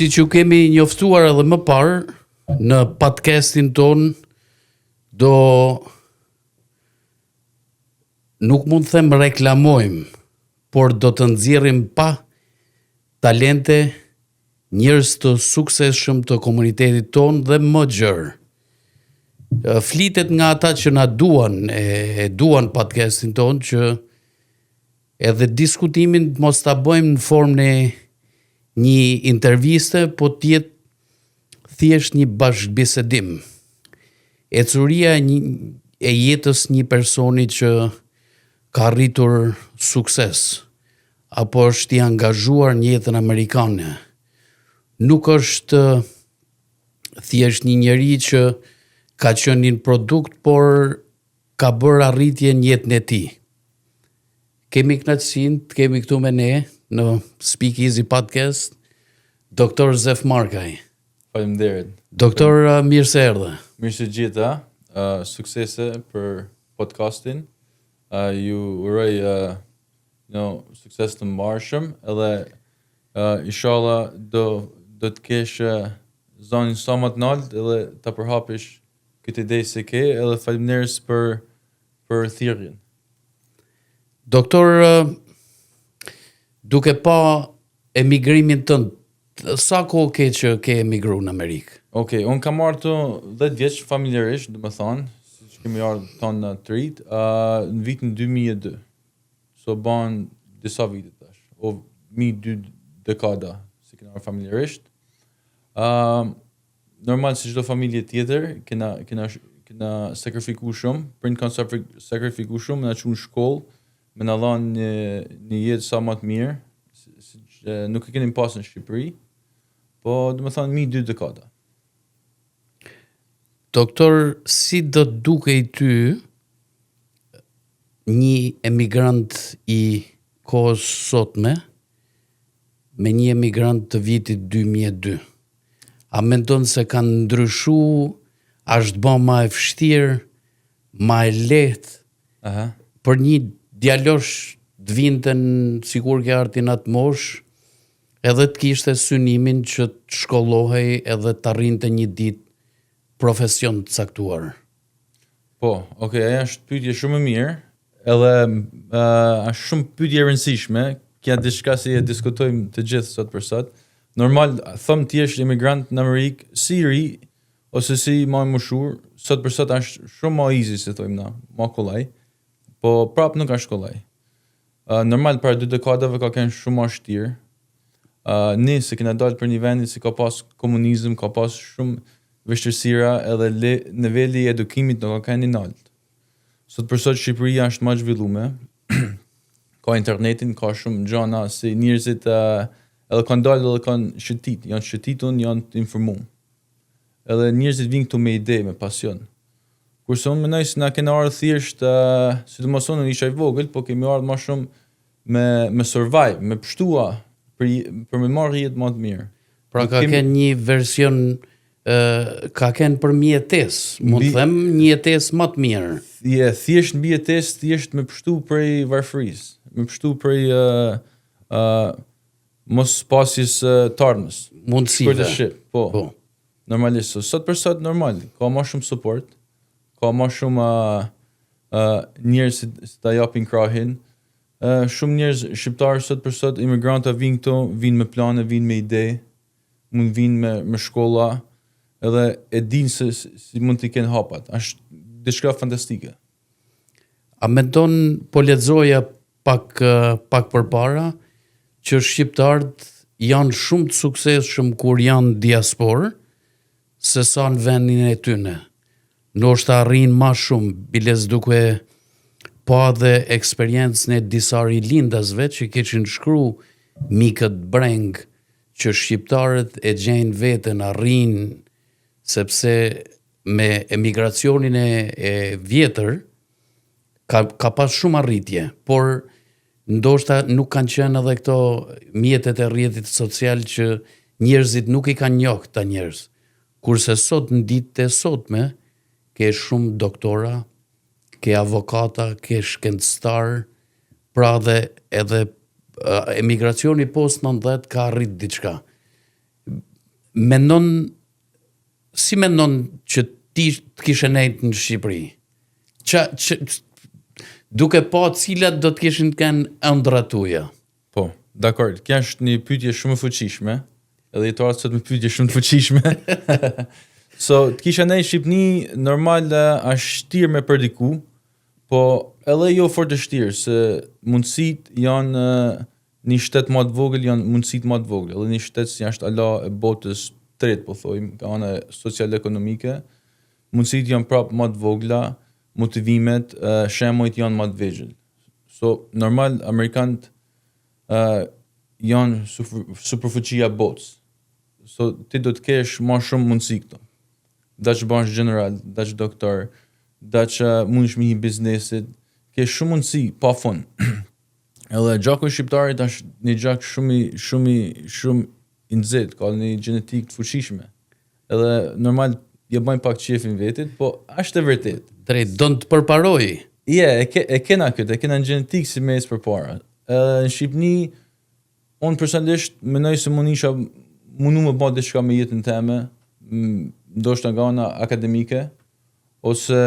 Si që kemi njoftuar edhe më parë, në podcastin ton, nuk mund të them reklamojmë, por do të nxjerrim pa talente njerëz të suksesshëm të komunitetit ton dhe më gjërë. Flitet nga ata që na duan, e duan podcastin ton, që edhe diskutimin mos ta bëjmë në formën e një interviste, po të jetë thjesht një bashkëbisedim. Ecuria e jetës një personi që ka arritur sukses, apo është i angazhuar në jetën amerikane. Nuk është thjesht një njeri që ka qenë një produkt, por ka bërë arritje në jetën e tij. Kemi kënaqësinë të kemi këtu me ne në Speak Easy Podcast Dr. Zef Markaj. Faleminderit. Doktor, mirë se erdhe. Mirë se gjeta. Suksese për podcastin. Ju uroj sukses të mbarshëm, edhe inshallah do të kesh zonin sa më të lartë edhe ta përhapish këtë ide se ke, edhe faleminderit për thirrjen. Doktor, duke pa emigrimin tënd, sa kohë ke që ke emigruar në Amerikë? Okej, unë kam marrë të 10 vjeç familjarisht, do të thonë, siç kemi ardhur tonë të rit, në vitin 2002. So ban disa vite tash, o mi 2 dekada si kena ardhur familjarisht. Normal si çdo familje tjetër, kena sakrifikuar shumë, prind kanë sakrifikuar shumë, na çuan në shkollë, me na dhanë një jetë sa më të mirë, siç nuk e keni pasur në Shqipëri, po do të thonë mi 2 dekada. Doktor, si do të dukej ty një emigrant i kohës sotme me një emigrant të vitit 2002? A mendon se kanë ndryshuar, është bën më e vështirë, më e lehtë për një djalosh të vinte sikur ke ardhi në atë moshë, edhe të kishte synimin që të shkollohej edhe të arrinte një ditë profesion të caktuar? Po, ajo është pyetje shumë e mirë, edhe është shumë pyetje e rëndësishme, kjo diçka si e diskutojmë të gjithë sot për sot. Normal, thëm ti je emigrant në Amerikë, si i ri ose si më i moshur, sot për sot është shumë më easy, si thojmë na, më kollaj, po prap nuk është kollaj. Normal para 2 dekadave ka qenë shumë më vështirë. Ne se kena dalë për një vendi si ka pas komunizëm, ka pas shumë vështirësira, edhe niveli i edukimit nuk ka qenë i lartë. Sot për sot Shqipëria është më e zhvilluar. Ka internetin, ka shumë gjëra si njerëzit edhe kanë dalë edhe kanë shëtit, janë shëtitun, janë të informuar. Edhe njerëzit vinë këtu me ide, me pasion. Kurse unë mendoj se na kena ardhur thjesht, sidomos unë isha i vogël, po kemi ardhur më shumë me survive, me pështua për me marrë jetë më të mirë. Pra ka qenë një version, ka qenë për mjetesë, mund të them një jetesë më të mirë. Thjesht mbi jetesë, thjesht me pështu prej varfërisë, me pështu prej mos pasjes të ardhmës. Mundësive. Po. Normalisht, sot për sot normal, ka më shumë support, ka më shumë njerëz që ta japin krahin. Shumë njerëz shqiptarë sot për sot, imigranta vinë këtu, vinë me plane, vinë me ide, mund vinë me shkolla, edhe e dinë se si mund t'i kenë hapat. Është diçka fantastike. A mendon, po lexoja pak përpara, që shqiptarët janë shumë të suksesshëm kur janë diasporë, se sa në vendin e tyne. Ndoshta arrin më shumë, biles duke pa dhe eksperiencën e disa rilindasve që kishin shkruar mikët breng që shqiptarët e gjejnë veten arrin, sepse me emigracionin e vjetër ka pas shumë arritje, por ndoshta nuk kanë qenë edhe këto mjetet e rrjetit social që njerëzit nuk i kanë njohur këta njerëz. Kurse sot në ditët e sotme ke shumë doktora, ke avokata, ke shkencëtar, pra dhe edhe emigracioni post 90 ka arrit diçka. si mendon që ti të kishe nejtë në Shqipëri? Duke po cilat do të kishin kanë ëndra tuaja? Po, dakor, kjo është një pyetje shumë e fuqishme, edhe jetuar sot me pyetje shumë të fuqishme. So, të kisha nejtë në Shqipëni, normal është shtirë me përdiku, po edhe jo fort të shtirë, se mundësit janë një shtet më të vogël, janë mundësit më të vogël, edhe një shtet si është ala e botës tretë, po thojmë, ka ana social-ekonomike, mundësit janë prapë më të vogla, motivimet, shemojt janë më të vegjël. So, normal, Amerikanët janë superfuqia botës. So, ti do të kesh më shumë mundësi këto. Da që bash general, da që doktor, da që mund shmi një biznesit, kesh shumë mundësi, pa fund. Edhe gjaku i shqiptarit është një gjak shumë i nxehtë, ka një gjenetik të fuqishme. Edhe normal je bajnë pak qefin vetit, po është e vërtet. Drejt, do të përparoj. E kena këtë, e kena në gjenetik si mes përpara. Në Shqipni, unë personalisht menoj se mundu më bëj diçka me jetën time, ndoshta nga ana akademike, ose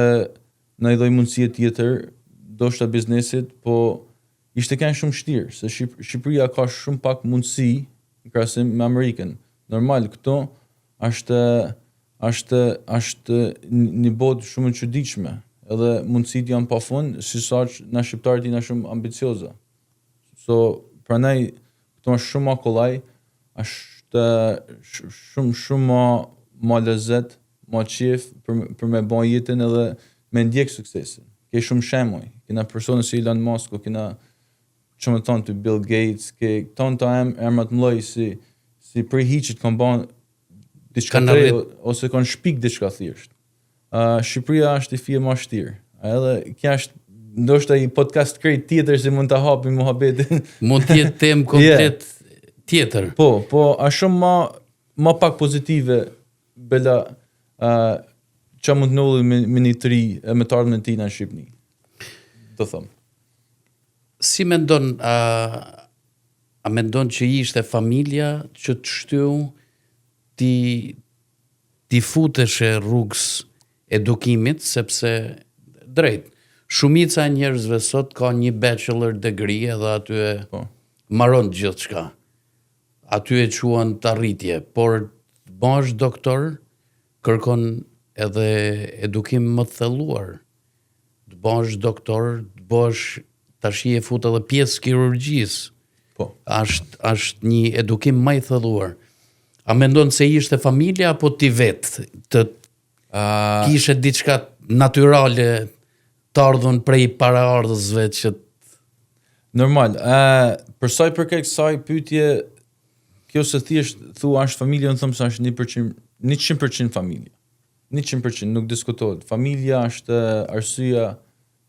në një lloj mundësie tjetër, ndoshta biznesit, po ishte kanë shumë vështirë, se Shqipëria ka shumë pak mundësi në krahasim me Amerikën. Normal, këto është një botë shumë e çuditshme, edhe mundësitë janë pafund, siç na shqiptarët janë shumë ambicioza. So, prandaj këto është shumë më kollaj, është shumë më lezet, më qef për me bën jetën edhe me ndjek suksesin. Ke shumë shembuj, kena persona si Elon Musk, kena që më thonë të Bill Gates, ke tonë të emrat mëlloj si për hiqit kanë ban diçka të re, ose kanë shpik diçka thjesht. Shqipëria është i fije më shtirë. Edhe kja është ndoshta i podcast krejt tjetër si mund të hapi muhabetin. Mund të jetë temë komplet tjetër. Po, a shumë më pak pozitive bela që mund të nulli me një tri me të ardhën tina në Shqipëni. Të thëmë. Si mendon, a mendon që ishte familja që të shtyu ti futeshe rrugës edukimit, sepse drejt, shumica e njerëzve sot ka një bachelor degree edhe aty e maron gjithë shka. Aty e quan të arritje, por të bash doktor kërkon edhe edukim më të thelluar. Të bash doktor, të bash tash e fut edhe pjesë kirurgjisë. Po. Është një edukim më i thelluar. A mendon se ishte familja apo ti vetë të kishe diçka natyrale të ardhën prej paraardhësve që normal. Për sa i përket kësaj pyetje, kjo se thjesht thua është familja, unë them se është 100% familja. 100% nuk diskutohet. Familja është arsyeja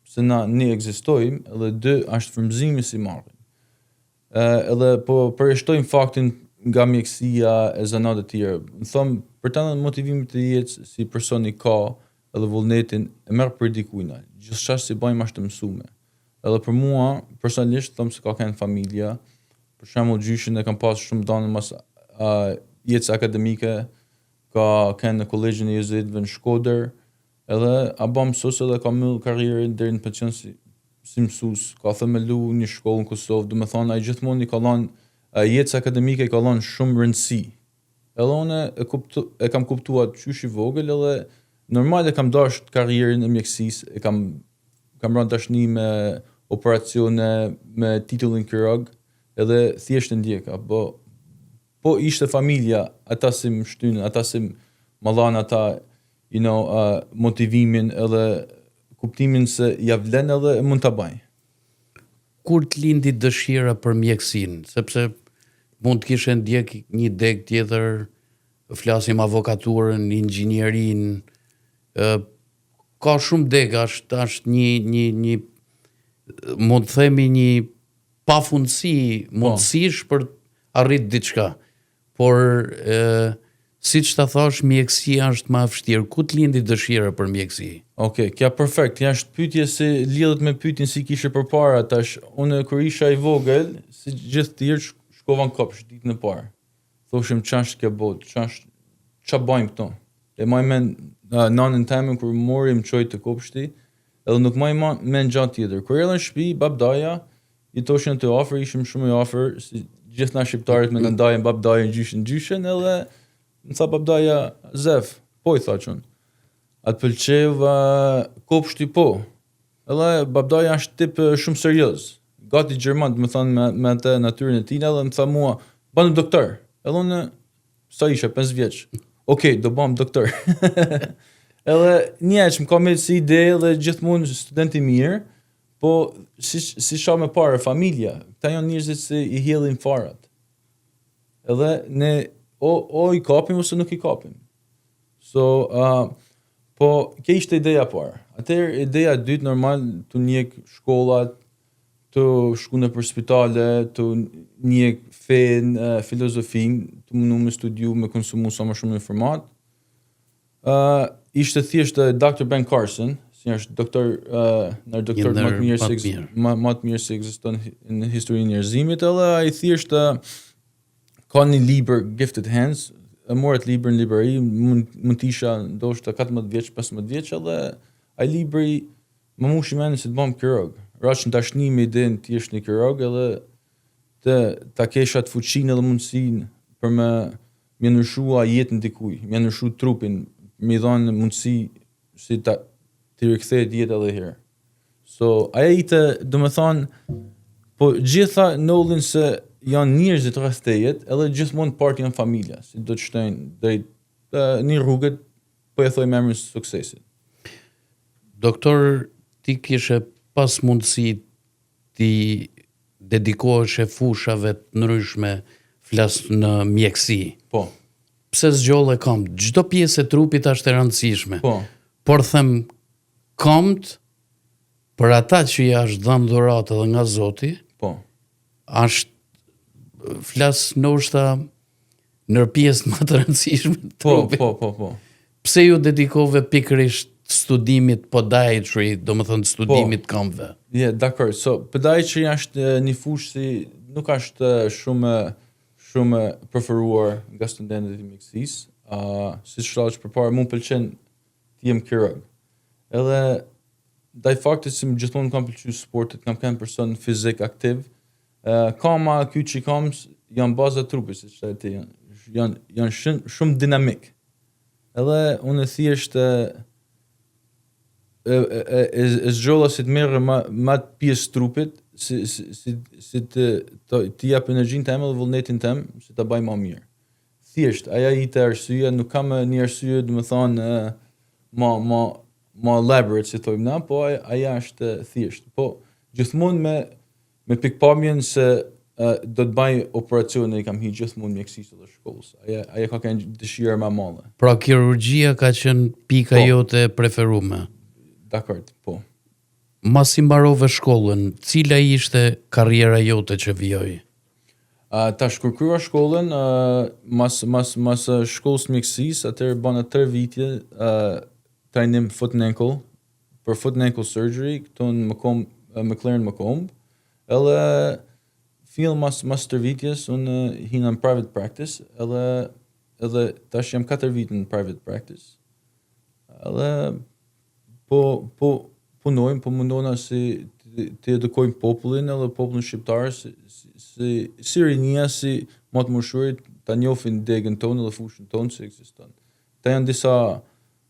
se na ne ekzistojmë, edhe dy është frymëzimi si marrin. Edhe po përjashtojmë faktin nga mjekësia e zanat e tjera. Më thëmë, për të në motivimit të jetës si personi ka edhe vullnetin e merë për dikujna. Gjithçka si bajmë është të mësume. Edhe për mua, personalisht, thëmë se ka kënë familja, për shembull gjyshin e kam pas shumë danë mas jetës akademike, ka kënë në kolegjin e jezuitëve në Shkodër, edhe a ba mësus edhe ka mëllë karrierën deri në pension si mësus, ka themelu një shkollë në Kosovë, du me thonë, a i gjithmonë i ka lanë jetës akademike i ka lanë shumë rëndësi. Edhe une e kam kuptuar qysh i vogël, edhe normal e kam dasht karrierën e mjekësisë, e kam rënë dashni me operacione, me titullin kirurg, edhe thjesht e ndjeka, po ishte familja, ata si më shtynë, ata si më dhanë ata, motivimin edhe kuptimin se ja vlen edhe mund ta baj. Kur të lindi dëshira për mjekësinë, sepse mund të kishe ndjek një deg tjetër, flasim avokaturën, inxhinierin, ka shumë deg, është një mund të themi një pafundësi mundësish për arrit diçka. Por siç ta thash, mjekësia është më e vështirë. Ku të lindi dëshira për mjekësi? Okej, kja perfekt. Kja është pyetje se lidhet me pyetjen si kishe përpara tash. Unë kur isha i vogël, si gjithë tjerë, shkova në kopsh ditën e parë. Thoshim ç'është kjo botë, qa bajmë këto. E maj men nanën temen kur mori më qoj të kopshti, edhe nuk maj men gjatë tjetër. Kur erdhën në shtëpi, babdaja, i toshin të afër, ishim shumë i afër, si gjithë na shqiptarit me në ndajën babdajën gjyshen, edhe më tha babdaja, Zef, po i tha qënë, atë pëlqev kopshti po, edhe babdaja është tip shumë serios, gati Gjerman, më thanë me atë natyrën e tina, edhe më tha mua, banë doktor, edhe unë, sa isha, 5 vjeç, okej, do bam doktor. Edhe që më ka me si ide dhe gjithmonë studenti mirë, po si sha me parë, familja, këta janë njerëzit se i hjellin farat. Edhe ne o i kapim ose nuk i kapim. So, po kjo ishte ideja parë. Atëherë ideja dytë normal të njek shkollat, të shku në për spitale, të njek fen, filozofin, të mundu me studiu, me konsumu sa më shumë informat. Ishte thjesht Dr. Ben Carson, si është doktor më të mirë se ekziston në historinë e njerëzimit, edhe ai thjesht ka një libër Gifted Hands, e morët libër në librari, mund t'isha ndoshta 14 vjeç, 15 vjeç, edhe ai libri më mushi mendin se të bëjmë kirurg. Rash në dashni me idenë të jesh një kirurg, edhe ta kesh atë fuqinë edhe mundësinë për me ndryshua jetën dikuj, me ndryshu trupin, me dhanë mundësi si të rikthehet jetë edhe herë. So, aja ite, do me thonë, po gjitha nëllin se janë njerëzit rreth tejet, edhe gjithmonë parti janë familja, si do të shtojnë drejt një rrugët, po e thoj me emrin suksesit. Doktor, ti kishe pas mundësi ti dedikohesh e fushave të ndryshme, flas në mjeksi. Po. Pse zgjolle këmbë? Çdo pjesë e trupit është e rëndësishme. Po. Por them këmbët për ata që ja është dhënë dhuratë edhe nga Zoti, po. Është flas ndoshta në pjesë më të rëndësishme të trupit. Po. Pse ju dedikove pikërisht studimit podiatry, domethënë studimit këmbëve? Dakor. So, podiatry është një fushë si nuk është shumë preferuar nga studentët e mjekësisë. Si shtash përpara, mua pëlqen të jem kirurg. Edhe ndaj faktit se më gjithmonë kam pëlqyer sportet, kam qenë person fizik aktiv. Kama ky që kam janë baza e trupit, siç thotë, janë shumë dinamik. Edhe unë thjesht e zgjolla si të merr më të pjesë trupit, si të jap energjinë time dhe vullnetin tim, si ta bëj më mirë. Thjesht, aja ite arsyeja, nuk kam një arsye, do të thonë, më elaborate, si thojmë na, po aja është thjesht. Po, gjithmonë me pikpamjen se do të bëj operacione, i kam hi gjithmonë mjekësisë dhe shkollës. Aja ka qenë dëshira më e madhe. Pra kirurgjia ka qenë pika jote preferume. Dakor, po. Mas i mbarove shkollën, cila ishte karriera jote që vijoi? Ta shkërkryva shkollën, mas shkollës mjekësisë, atëherë bana 3 vitje trajnim foot and ankle, për foot and ankle surgery, këtu në McLaren Macomb, edhe fill mas 3 vitjes, unë hina në private practice, edhe tash jam 4 vite në private practice, edhe po mundona si të edukojmë popullin edhe popullin shqiptar si rinia, si matë moshurit ta njohin degën tonë dhe fushën tonë se ekziston. Ta janë disa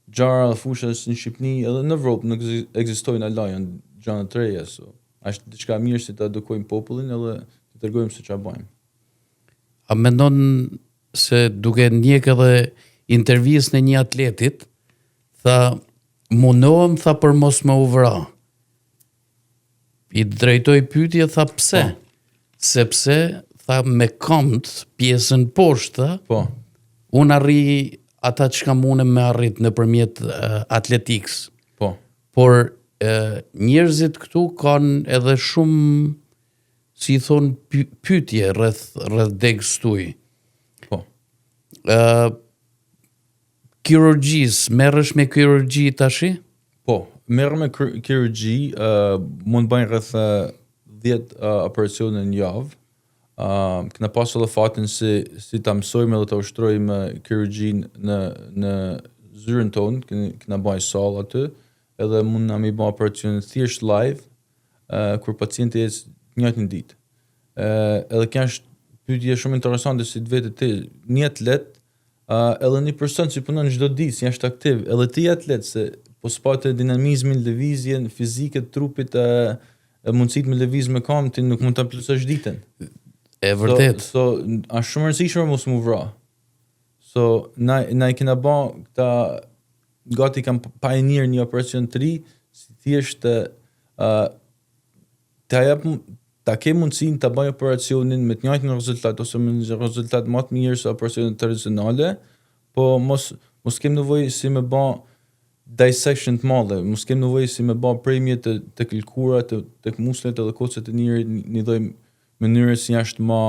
gjara dhe fushës në Shqipni edhe në Evropë nuk ekzistojnë ala, janë gjana të reja, so është diçka mirë si ta edukojmë popullin edhe të tregojmë se çfarë bëjmë. A mendon se duke ndjek edhe intervistën e një atletit, tha mundohem për mos më u vra. I drejtoj pyetje, tha pse? Sepse tha me këmbët pjesën poshtë, unë arri ata që kam unë me arrit nëpërmjet atletikës. Por njerëzit këtu kanë edhe shumë, si i thonë, pyetje rreth degës tuaj. Kirurgjisë, merresh me kirurgji tashi? Po, merrem me kirurgji, mund bëjnë rreth 10 operacione në javë. Kena pasur edhe fatin si ta mësojmë edhe ta ushtrojmë kirurgjin në zyrën tonë, kena baj sall aty, edhe mund na mi bë operacion thjesht live, kur pacienti ecë njëjtën ditë. Edhe kjo është pyetje shumë interesante si vetë ti, një atlet, edhe një person që punon çdo ditë, si është aktiv, edhe ti atlet se po spate dinamizmin, lëvizjen fizike të trupit, mundësitë me lëviz me kam, ti nuk mund ta plotësosh ditën. E vërtet. So është shumë e rëndësishme mos mu vra. So na I kena bë këta gati kam pioneer një operacion të ri, si thjesht ta ke mundësinë ta bëj operacionin me të njëjtin rezultat ose me një rezultat më të mirë se operacionet tradicionale, po mos kem nevojë si me bë dissection të madhe, mos kem nevojë si me bë premje të lkura, tek muslet edhe kocet e njerit një lloj mënyre si është më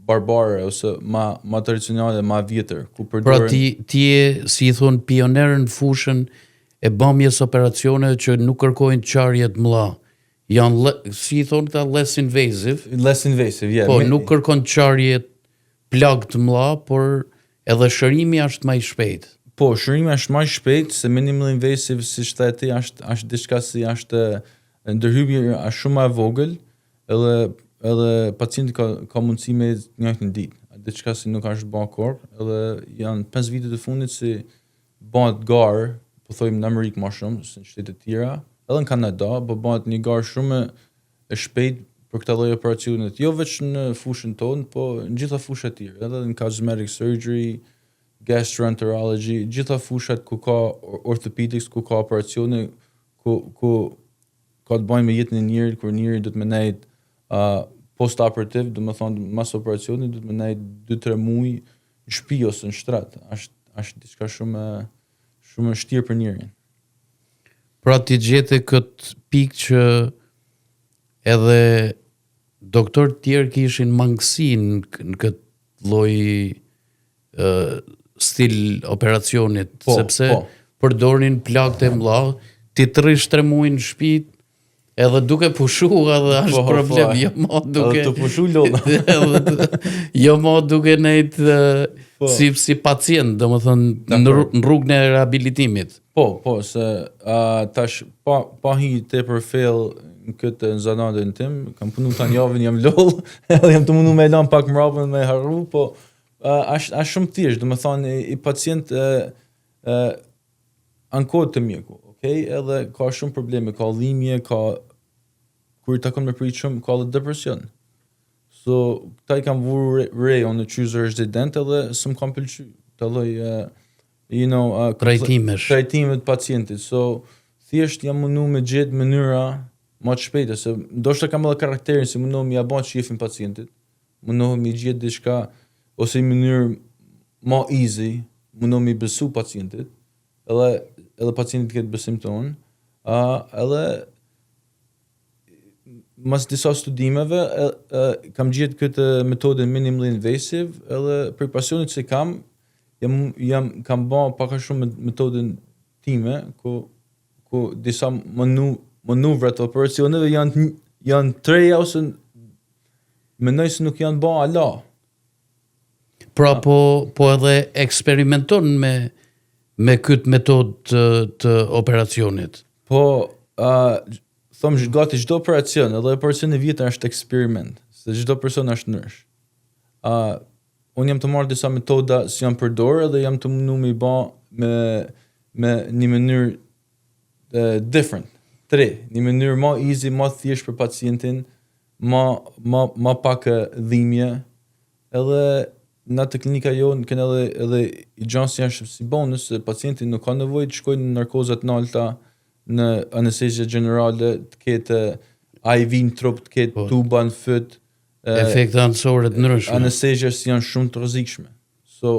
barbare ose më tradicionale, më vjetër, ku përdoren. Pra ti je, si I thon, pioner në fushën e bamjes operacione që nuk kërkojnë qarje të mëdha. Janë si I thon ta less invasive. Less invasive, yeah. Po nuk kërkon qarje plagë të mëdha, por edhe shërimi është më I shpejt. Po, shërimi është më I shpejt se minimal invasive, siç thaj ti, është diçka si është ndërhyrje është shumë më e vogël, edhe pacienti ka mundësi me njëjtën ditë. Diçka si nuk është bën kur, edhe janë 5 vite të fundit si bëhet garë, po thojmë në Amerikë më shumë se në shtete të tjera, edhe në Kanada, po bëhet një garë shumë e shpejt për këtë lloj operacionet, jo vetëm në fushën tonë, po në gjitha fushat e tjera, edhe në cosmetic surgery, gastroenterology, gjitha fushat ku ka orthopedics, ku ka operacione, ku ka të bëjë me jetën e njerit, kur njeri do të menet post-operativ, do të thonë mas operacionit, do të menet 2-3 muaj në shtëpi ose në shtrat. Është diçka shumë e vështirë për njerin. Pra ti gjete këtë pikë që edhe doktor të tjerë kishin mangësi në këtë lloj stil operacionit, sepse përdorin plagë të mëdha, ti 3 muaj në shtëpi, edhe duke pushu edhe është problem, jo mo duke... Edhe të pushu lolla. Jo mo duke nejt si pacient, do më thënë, në rrugën e rehabilitimit. Po, se tash pa hi te për fail në këtë zanatën tim, kam punu ta njavën jam loll, edhe jam të mundu me lan pak mrapën me harru, po është shumë thjesht, do më thënë, I pacient ankohet të mjeku, okay? Edhe ka shumë probleme, ka dhimbje, kur I takon me prit shumë, ka edhe depresion. So, këta I kam vuru re, on the chooser resident, edhe s'm kam pëlqy të lloj trajtimet pacientit. So, thjesht jam mundu me gjetë mënyra më të shpejta, se ndoshta kam edhe karakterin si mundu me ja bën shifin pacientit, mundu me gjetë diçka ose një mënyrë më easy, mundu me besu pacientit, edhe pacienti këtë besim tonë, edhe mas disa studimeve kam gjetë këtë metodën minimal invasive, edhe për pasionit që kam kam bën pak a shumë metodën time, ku disa manuvra të operacioneve janë treja ose mendoj se nuk janë bën ala. Pra po edhe eksperimenton me këtë metodë të operacionit. Po, thëmë gati çdo operacion, edhe operacion e vjetër është eksperiment, se çdo person është ndrysh. Unë jam të marrë disa metoda si jam përdorë edhe jam të mundu me I bë me një mënyrë different, një mënyrë më easy, më thjesht për pacientin, më pak dhimbje, edhe në atë klinika jonë kënë edhe I gjanë si janë si bonus, se pacienti nuk ka nevojë të shkojnë në narkozat në alta, në anestezia generale, të ketë IV në trup, të ketë tuba në fët, efekte anësore të ndryshme. Anestezia si janë shumë të rrezikshme. So,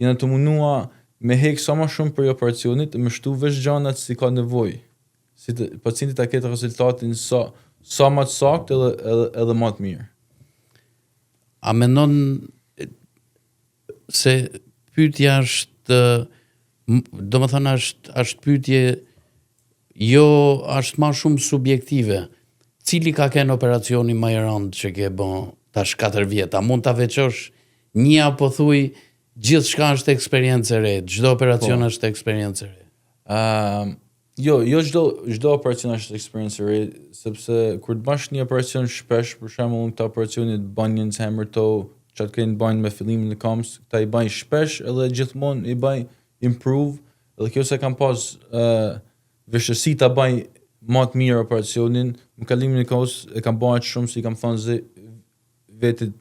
janë të mundua me hek sa më shumë për operacionit, me shtu veç gjanat si ka nevojë. Si pacienti ta ketë rezultatin sa më të saktë edhe më të mirë. A mendon se pyetja është, do më thënë është pyetje, jo është ma shumë subjektive. Cili ka qenë operacioni më I rëndë që ke bën tash 4 vjet, a mund ta veçosh një apo thuj gjithçka është eksperiencë e re, çdo operacion është eksperiencë e re. Jo çdo operacion është eksperiencë e re, sepse kur të bash një operacion shpesh, për shembull këta operacionet bunions, hammer toe, çat kanë bën me fillimin e këmbës, këta i bajnë shpesh edhe gjithmonë i bajnë improve, edhe kjo se kam pas vështirësi ta baj më të mirë operacionin, në kalimin e kohës e kam bërë shumë si kam thënë vetit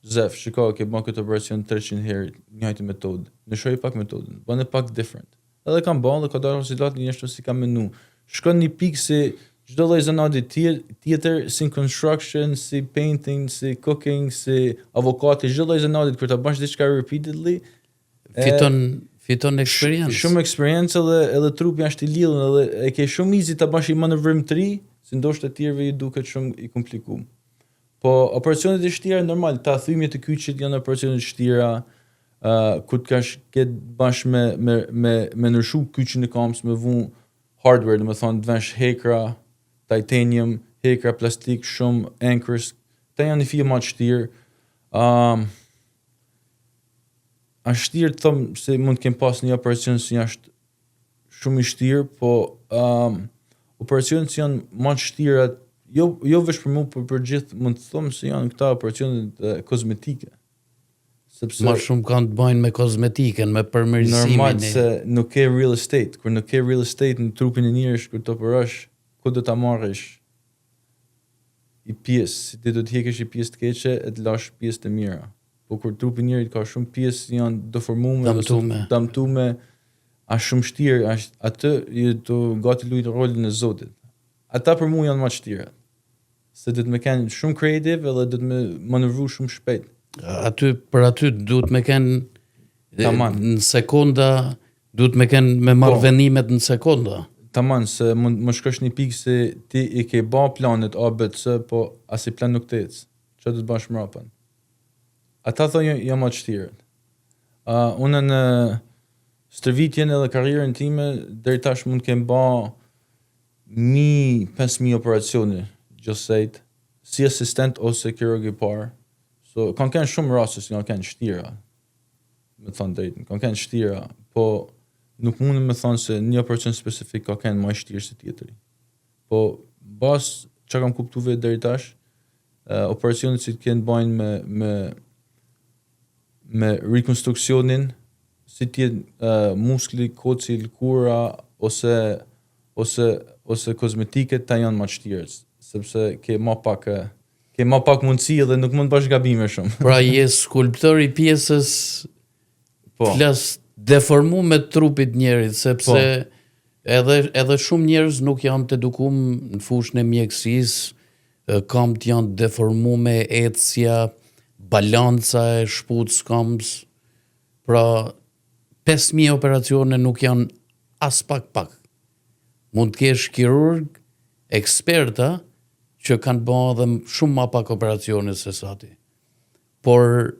Zef, shiko, ke bën këtë operacion 300 herë, njëjtë metodë. Ndryshoj pak metodën, bëne pak different. Edhe kam bën dhe ka dalë rezultat një ashtu si kam menu. Shkon një pikë se çdo lloj zanati tjetër, si construction, si painting, si cooking, si avokati, çdo lloj zanati kur ta bash diçka repeatedly, fiton eksperiencë. Shumë eksperiencë edhe trupi është i lidhur edhe e ke shumë easy ta bash i manovrim të ri, si ndoshta të tjerëve i duket shumë i komplikuar. Po operacionet e vështira normal, ta thymjet e kyçit janë operacione të vështira, ku të ke bash me ndryshu kyçin e këmbës, me vu hardware, domethënë të vesh hekra titanium, hekra plastik, shumë anchors, këta janë një fije më të vështirë. Është vështirë të them se mund të kem pas një operacion që është shumë i vështirë, po operacionet që janë më të vështira, jo vetëm për mua, por për gjithë mund të them se janë këta operacionet kozmetike. Sepse më shumë kanë të bëjnë me kozmetikën, me përmirësimin. Normal se nuk ke real estate, kur nuk ke real estate në trupin e njerëzit kur të operash, ku do ta marrësh i pjesë, si ti do të heqësh i pjesë të keqe e të lash pjesë të mira. Po kur trupi i njerit ka shumë pjesë janë deformuar, damtuar, është shumë vështirë, atë ju do gati luajt rolin e Zotit. Ata për mua janë më të vështira. Se do të më kanë shumë creative edhe do të më manovru shumë shpejt. Për aty duhet me kanë në sekonda, duhet me kanë me marrë vendimet në sekonda. Taman, se mund më shkosh një pikë se ti i ke ba planet A, B, C, po as i plan nuk të ecë. Që do të bash mrapën. Ata thonë jo më të vështirë. Unë në stërvitjen edhe karrierën time deri tash mund kem ba 5.000 operacione gjithsejt, si asistent ose kirurg i parë. So, kanë kënë shumë raste që kanë kënë shtira, me thonë drejtën, kanë kënë shtira, po nuk mundë me thonë se një operacion specifik ka kënë më shtirë se tjetëri. Po, bas që kam kuptu vetë deri tash, operacionet që të kënë bajnë me rekonstruksionin, si tjetë muskli, koci, lëkura, ose kozmetike, ta janë më shtirë, sepse ke ma pak mundësi edhe nuk mund bash gabime shumë. Pra je skulptor i pjesës flas deformu me trupit njerit, sepse edhe shumë njerëz nuk janë të edukum në fushën e mjekësisë, këmbët janë deformu me ecja, balanca e shputës këmbës, pra 5.000 operacione nuk janë as pak. Mund të kesh kirurg, eksperta, që kanë bërë edhe shumë ma pak operacione se sa ti. Por,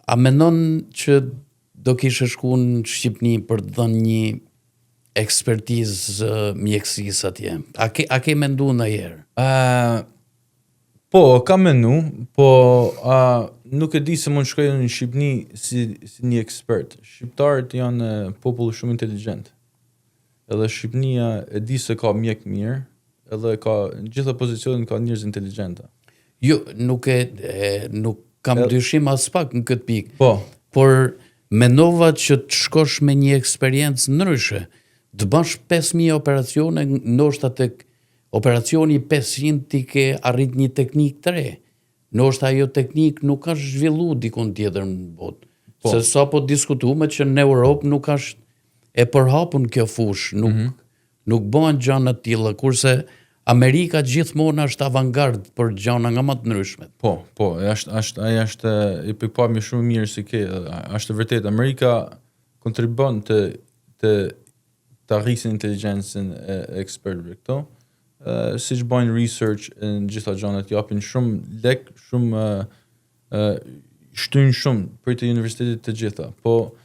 a mendon që do kishe shku në Shqipni për të dhënë një ekspertizë mjekësisë atje? A ke mendu ndonjëherë? Po, kam mendu, po nuk e di se mund shkoj në Shqipni si një ekspert. Shqiptarët janë popull shumë inteligjent. Edhe Shqipnia e di se ka mjek mirë, edhe ka në gjitha pozicionet ka njerëz inteligjenta. Jo, nuk kam dyshim as pak në këtë pikë. Po. Por mendova që të shkosh me një eksperiencë ndryshe, të bash 5.000 operacione, ndoshta tek operacioni 500 ti ke arrit një teknikë të re. Ndoshta ajo teknikë nuk ka zhvilluar dikon tjetër në botë. Po. Se sapo diskutuam që në Europë nuk është e përhapur kjo fushë, nuk bëhen gjëra të tilla, kurse Amerika gjithmonë është avangard për gjëra nga më të ndryshmet. Po, është i pikpamje shumë mirë si ke, është vërtet Amerika kontribon të rrisin inteligjencën e ekspertëve këto, siç bëjnë research në gjitha gjërat, japin shumë lek, shumë shtyn shumë për të universitetet të gjitha. Po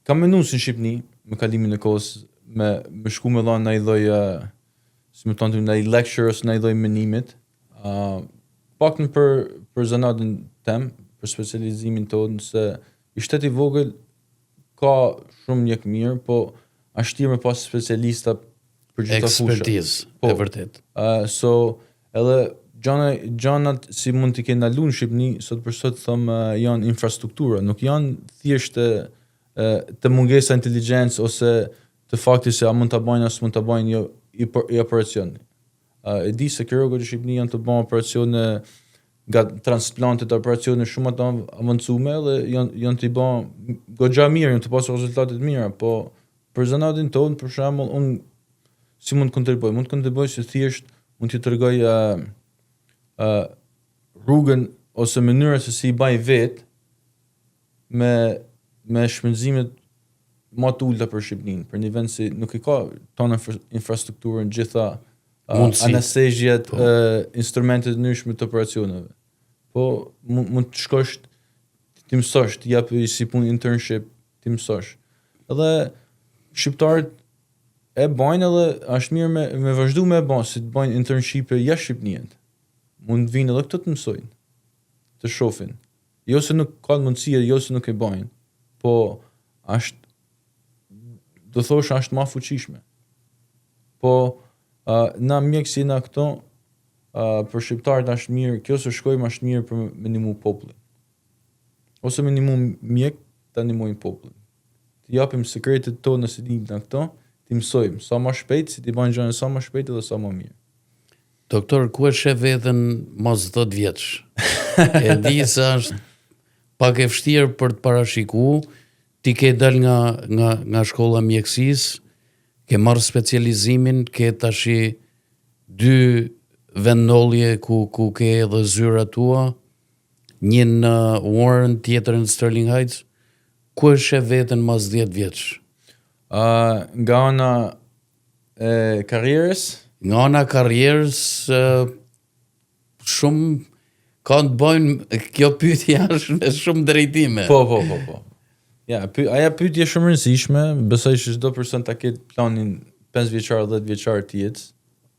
kam menduar në Shqipni me kalimin e kohës me shku me dhënë ndaj lloj si më thonë ndaj lecture ose ndaj lloj menimit, paktën për zanatin tem, për specializimin tonë, se i shteti vogël ka shumë mjek mirë, po është tirë me pas specialista për gjitha fushat. Ekspertizë, e vërtet. So, edhe gjanat si mund t'i kenë ndalu në Shqipni, sot për sot thëmë janë infrastruktura, nuk janë thjesht të mungesa inteligjencë ose të fakti se a mund t'a bajnë as mund t'a bajnë jo i operacioni. E di se kirurgët në Shqipni janë të bajnë operacione nga transplantet, operacione shumë ato avancume dhe janë t'i bajnë goxha mirë, janë të pasur rezultatet mira, po për zanatin tonë, për shembull, unë si mund kontriboj? Mund kontriboj se thjesht mund t'i tregoj rrugën ose mënyrën se si i baj vetë me shpenzimet më të ulta për Shqipërinë, për një vend si nuk i ka tonë infrastrukturën gjitha anestezjet, instrumentet ndryshme të operacioneve. Po mund të shkosh ti mësosh, ti jap si punë internship, ti mësosh. Edhe shqiptarët e bajnë edhe është mirë me vazhdu me e bajnë, si të bajnë internship jashtë Shqipënisë. Mund të vinë edhe këto të mësojnë, të shohin. Jo se nuk ka mundësi, jo se nuk e bajnë, po është do thosh është më fuqishme. Po na mjekësi na këto për shqiptarët është mirë, kjo se shkojmë është mirë për me ndihmu popullin. Ose me ndihmu mjek ta ndihmojmë popullin. Të japim sekretet tona se dinë na këto, ti mësojmë sa më shpejt, si ti bën gjëra sa më shpejt edhe sa më mirë. Doktor, ku e sheh veten mos 10 vjeç? E di se është pak e vështirë për të parashikuar, ti ke dal nga shkolla mjekësisë, ke marrë specializimin, ke tashi 2 vendollje ku ke edhe zyrat tua, një në Warren, tjetër në Sterling Heights. Ku e sheh veten mas 10 vjeç? Nga ana e karrierës, Nga ana karrierës, shumë kanë të bëjnë, kjo pyetje është me shumë drejtime. Po. Ja, aja pyetje shumë rëndësishme, besoj se çdo person ta ketë planin 5 vjeçar, 10 vjeçar të jetës,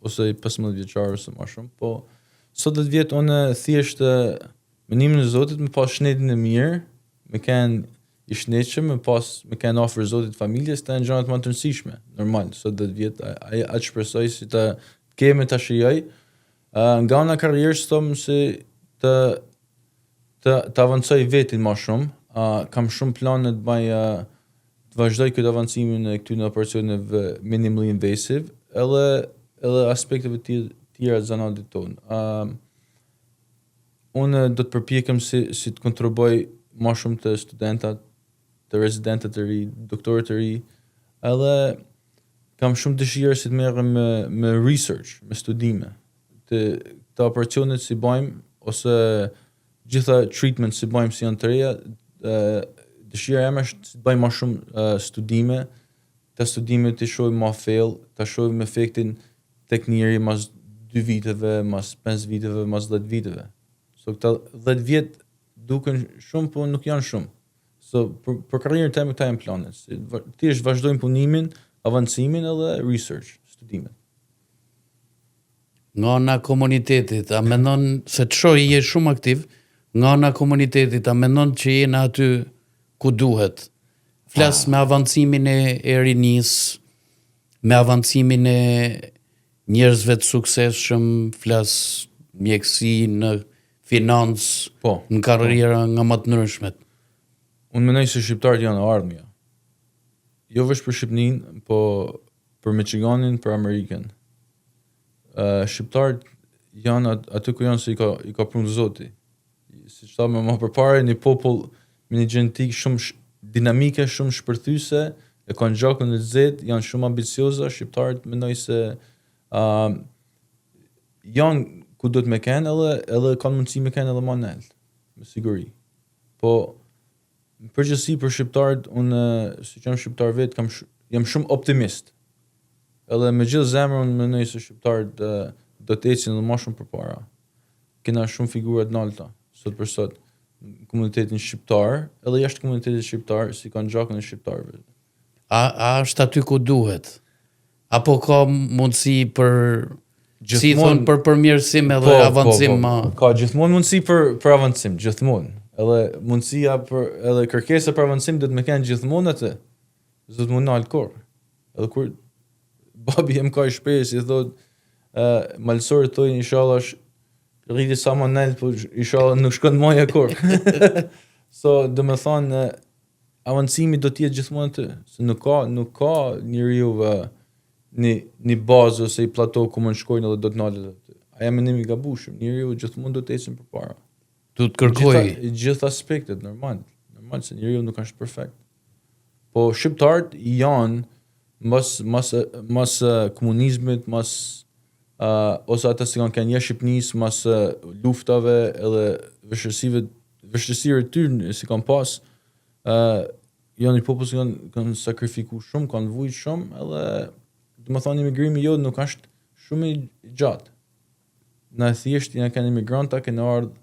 ose 15 vjeçar ose më shumë, po sot 10 vjet unë thjesht me ndihmën e Zotit me pas shnetin e mirë, me kanë i shnetshëm, me kanë ofër Zotit familjes, të janë gjërat më të rëndësishme. Normal, sot 10 vjet atë shpresoj si të kemi ta shijoj. Nga ana karrierës thomë se të avancoj vetin më shumë. Kam shumë plane të bëj të vazhdoj këtë avancimin e këtyre operacioneve minimally invasive, edhe aspekteve tjera të zanatit tonë. Unë do të përpjekem si të kontribuoj më shumë të studentat, të rezidentët të ri, doktorët të ri, edhe kam shumë dëshirë si të merrem me research, me studime, të operacionet si bëjmë, ose gjitha treatment si bëjmë si janë të reja, dëshira eme është të bëjmë më shumë studime, të studime të shohim më fail, të shohim efektin tek njeri mas 2 viteve, mas 5 viteve, mas 10 viteve. So këta 10 vjet duken shumë, po nuk janë shumë. So për karrierën time këta janë planet. Ti është vazhdojmë punimin, avancimin edhe research, studimet. Nga ana komunitetit, a mendon se të shoh je shumë aktiv, nga ana komunitetit, a mendon që jeni aty ku duhet? Flas me avancimin e rinis, me avancimin e njerëzve të suksesshëm, flas mjekësi, në financë, në karriera nga më të ndryshmet. Unë mendoj se shqiptarët janë ardhmja. Jo vetëm për Shqipërinë, po për Michiganin, për Amerikën. Shqiptarët janë aty ku janë se i ka punë Zoti. Siç thamë më përpara, një popull me një gjenetik shumë dinamike, shumë shpërthyese, e kanë gjakun e zezë, janë shumë ambicioza. Shqiptarët mendoj se janë ku do të me kenë, edhe kanë mundësi me kenë edhe më nalt, me siguri. Po në përgjithësi për shqiptarët, unë si që jam shqiptar vetë, jam shumë optimist. Edhe me gjithë zemrën unë mendoj se shqiptarët do të ecin edhe më shumë përpara. Kena shumë figura të nalta sot për sot në komunitetin shqiptar, edhe jashtë komunitetit shqiptar, si kanë gjakun e shqiptarëve. A është aty ku duhet? Apo ka mundësi për si thon për përmirësim edhe avancim. Ka gjithmonë mundësi për avancim, gjithmonë. Edhe mundësia edhe kërkesa për avancim do të më kenë gjithmonë atë. Do të më nal kur. Edhe kur babi em ka shpresë, i thot malësorët thonë inshallah rriti sa më nalt, po inshallah nuk shkon moja kur. So, do më thonë avancimi do të jetë gjithmonë atë, se nuk ka njeriu një bazë ose i plato ku mund shkojnë edhe do të nalet aty. Aja mendim i gabueshëm, njeriu gjithmonë do të ecën përpara. Do të kërkoj gjithë aspektet normal se njeriu nuk është perfekt. Po shqiptarët janë mas komunizmit, ose ata që kanë qenë jashtë Shqipërisë, mas luftave edhe vështirësive të tyre si kanë pas, janë një popull që kanë sakrifikuar shumë, kanë vujt shumë, edhe domethënë emigrimi jo nuk është shumë i gjatë. Na thjesht janë kanë emigranta që kanë ardhur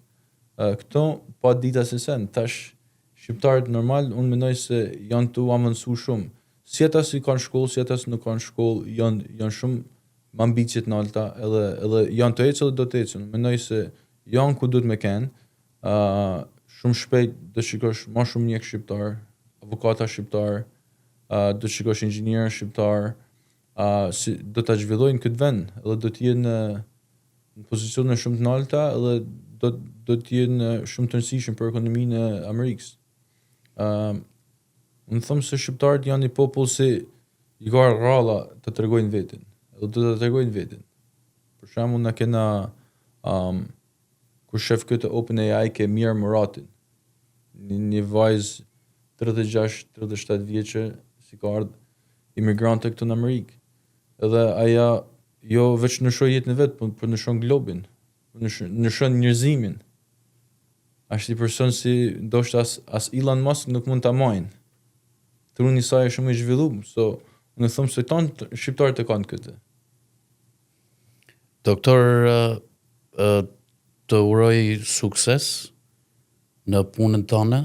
këto pa dita se sen. Tash shqiptarët normal, unë mendoj se janë të avancuar shumë. Si ata që kanë shkollë, si ata që nuk kanë shkollë, janë shumë më ambicje të larta, edhe janë të ecën dhe do të ecën. Mendoj se janë ku duhet me kenë. Shumë shpejt do shikosh më shumë mjek shqiptar, avokata shqiptar, do shikosh inxhinier shqiptar, si do ta zhvillojnë këtë vend, edhe do të jenë në pozicione shumë të larta, edhe do të jenë shumë të rëndësishëm për ekonominë e Amerikës. Unë them se shqiptarët janë një popull që i ka rralla të tregojnë veten, edhe do të tregojnë veten. Për shembull na kena kur shef këtë OpenAI ke Mir Muratin, një vajzë 36-37 vjeçë si ka ardhur imigrante këtu në Amerikë. Edhe aja jo veç nëshoj jetën e vet, por nëshon globin, nëshon njerëzimin. Është i person si ndoshta as Elon Musk nuk mund ta marrin. Truni i saj është shumë i zhvilluar, so unë them se tonë shqiptarët e kanë këtë. Doktor, të uroj sukses në punën tonë,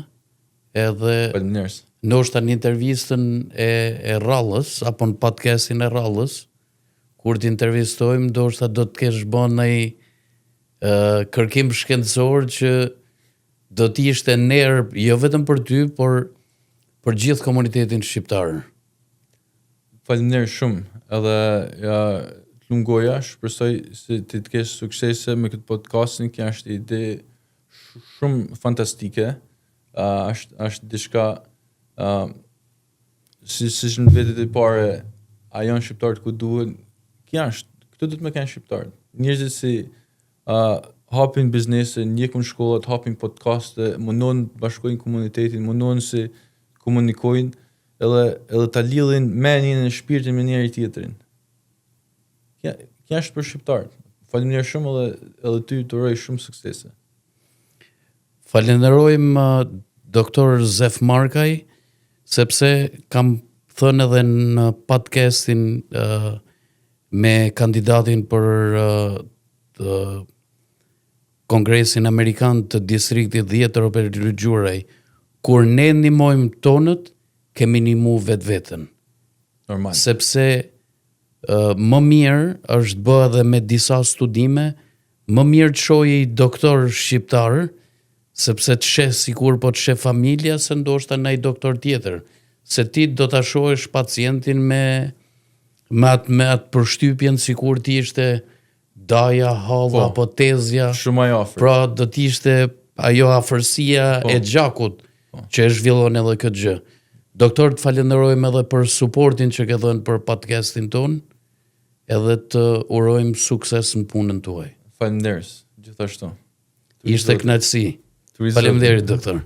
edhe Faleminderit. ndoshta në intervistën e rrallës, apo në podcastin e rrallës, kur t'intervistojmë, ndoshta do të kesh bën një kërkim shkencor që do t'ishte nerv jo vetëm për ty, por për gjithë komunitetin shqiptar. Faleminderit shumë. Edhe të lungoja, shpresoj se ti të kesh suksese me këtë podcastin, që është ide shumë fantastike. Është diçka si në vetet e pare, a janë shqiptarët ku duhen, këto du të me kanë shqiptarët. Njerëzit si hapin biznese, ndjekun shkollat, hapin podcaste, mundon bashkojnë komunitetin, mundon se komunikojnë, edhe ta lidhin mendjen e shpirtin me njëri tjetrin. Kjo është për shqiptarët. Faleminderit shumë edhe ty të uroj shumë suksese. Falenderojmë doktor Zef Markaj, sepse kam thënë edhe në podcastin me kandidatin për Kongresin Amerikan të distriktit 10 Robert Rugjurej, kur ne ndihmojmë tonët, kemi ndihmu vetveten. Normal. Sepse më mirë është bë edhe me disa studime, më mirë të shojë i doktor shqiptar, sepse të sheh sikur po të sheh familja, se ndoshta ndaj doktor tjetër, se ti do ta shohësh pacientin me atë përshtypjen sikur ti ishte daja, halla, apo tezja. Shumë ai afër. Pra do të ishte ajo afërsia e gjakut që e zhvillon edhe këtë gjë. Doktor, të falenderojmë edhe për suportin që ke dhënë për podcastin ton, edhe të urojmë sukses në punën tuaj. Faleminderit, gjithashtu. Ishte kënaqësi. Faleminderit, doktor.